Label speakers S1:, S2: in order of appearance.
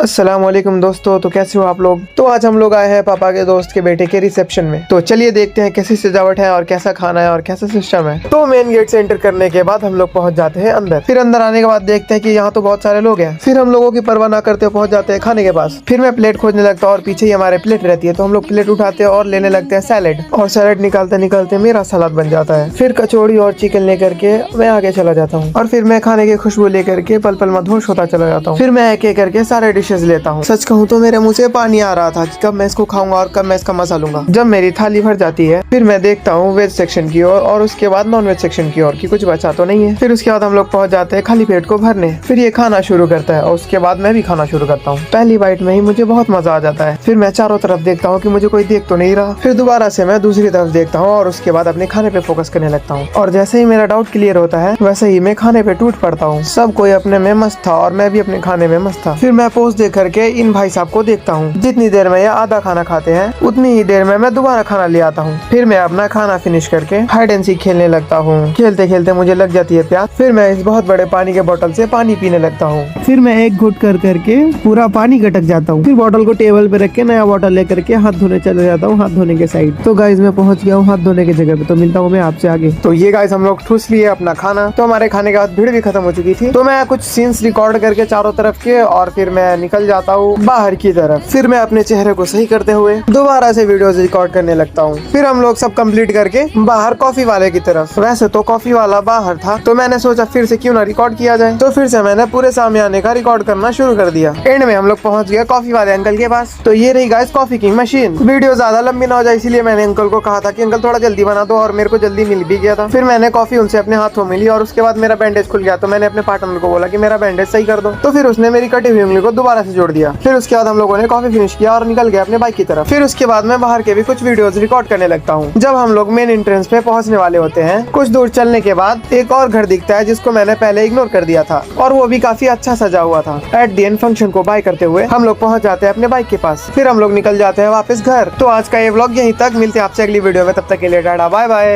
S1: अस्सलाम वालेकुम दोस्तों, तो कैसे हो आप लोग। तो आज हम लोग आए हैं पापा के दोस्त के बेटे के रिसेप्शन में। तो चलिए देखते हैं कैसी सजावट है और कैसा खाना है और कैसा सिस्टम है। तो मेन गेट से एंटर करने के बाद हम लोग पहुंच जाते हैं अंदर। फिर अंदर आने के बाद देखते हैं कि यहाँ तो बहुत सारे लोग हैं। फिर हम लोगों की परवाह ना करते पहुंच जाते हैं खाने के पास। फिर मैं प्लेट खोजने लगता हूँ और पीछे ही हमारे प्लेट रहती है, तो हम लोग प्लेट उठाते हैं और लेने लगते हैं सैलेड। और सैलेड निकालते निकालते मेरा सलाद बन जाता है। फिर कचौड़ी और चिकन लेकर के मैं आगे चला जाता हूँ और फिर मैं खाने की खुशबू लेकर के पल पल मदहोश होता चला जाता हूँ। फिर मैं एक एक करके सारे डिशेज लेता हूँ। सच कहूँ तो मेरे मुंह से पानी आ रहा था कि कब मैं इसको खाऊंगा और कब मैं इसका मजा लूंगा। जब मेरी थाली भर जाती है फिर मैं देखता हूँ वेज सेक्शन की ओर और उसके बाद नॉन वेज सेक्शन की ओर कि कुछ बचा तो नहीं है। फिर उसके बाद हम लोग पहुंच जाते हैं खाली पेट को भरने। फिर ये खाना शुरू करता है और उसके बाद मैं भी खाना शुरू करता हूँ। पहली बाइट में ही मुझे बहुत मजा आ जाता है। फिर मैं चारों तरफ देखता हूँ कि मुझे कोई देख तो नहीं रहा। फिर दोबारा से मैं दूसरी तरफ देखता हूँ और उसके बाद अपने खाने पे फोकस करने लगता हूँ। और जैसे ही मेरा डाउट क्लियर होता है वैसे ही मैं खाने पे टूट पड़ता हूँ। सब कोई अपने में मस्त था और मैं भी अपने खाने में मस्त था। फिर मैं पोस्ट देख करके इन भाई साहब को देखता हूँ। जितनी देर में ये आधा खाना खाते हैं उतनी ही देर में मैं दोबारा खाना ले आता हूँ। फिर मैं अपना खाना फिनिश करके हाइड एंड सीक खेलने लगता हूँ। खेलते खेलते मुझे लग जाती है प्यास। फिर मैं इस बहुत बड़े पानी के बोतल से पानी पीने लगता हूँ। फिर मैं एक घुट कर करके पूरा पानी गटक जाता हूँ। फिर बोतल को टेबल पे रख के नया बोतल लेकर के हाथ धोने चले जाता हूँ, हाथ धोने के साइड। तो गाइस मैं पहुंच गया हूँ हाथ धोने की जगह पे। तो मिलता हूँ मैं आपसे आगे। तो ये गाइस हम लोग ठूस लिए अपना खाना। तो हमारे खाने के बाद भीड़ भी खत्म हो चुकी थी। तो मैं कुछ सीन्स रिकॉर्ड करके चारों तरफ के और फिर मैं निकल जाता हूँ बाहर की तरफ। फिर मैं अपने चेहरे को सही करते हुए दोबारा से वीडियोस रिकॉर्ड करने लगता हूँ। फिर हम लोग सब कंप्लीट करके बाहर कॉफी वाले की तरफ। वैसे तो कॉफी वाला बाहर था तो मैंने सोचा फिर से क्यों ना रिकॉर्ड किया जाए। तो फिर से मैंने पूरे सामने का रिकॉर्ड करना शुरू कर दिया। एंड में हम लोग पहुंच गए कॉफी वाले अंकल के पास। तो ये रही गाइस कॉफी की मशीन। वीडियो ज्यादा लंबी ना हो जाए इसलिए मैंने अंकल को कहा था कि अंकल थोड़ा जल्दी बना दो और मेरे को जल्दी मिल भी गया था। फिर मैंने कॉफी उनसे अपने हाथों में ली और उसके बाद मेरा बैंडेज खुल गया। तो मैंने अपने पार्टनर को बोला कि मेरा बैंडेज सही कर दो। तो फिर उसने मेरी कटी हुई उंगली को दोबारा से जोड़ दिया। फिर उसके बाद हम लोगों ने कॉफी फिनिश किया और निकल गए अपने बाइक की तरफ। फिर उसके बाद मैं बाहर के भी कुछ वीडियोस रिकॉर्ड करने लगता हूँ। जब हम लोग मेन एंट्रेंस पे पहुंचने वाले होते हैं कुछ दूर चलने के बाद एक और घर दिखता है जिसको मैंने पहले इग्नोर कर दिया था और वो भी काफी अच्छा सजा हुआ था। एट द एंड फंक्शन को बाय करते हुए हम लोग पहुंच जाते हैं अपने बाइक के पास। फिर हम लोग निकल जाते हैं वापस घर। तो आज का ये व्लॉग यहीं तक। मिलते हैं आपसे अगली वीडियो में, तब तक के लिए टाटा बाय बाय।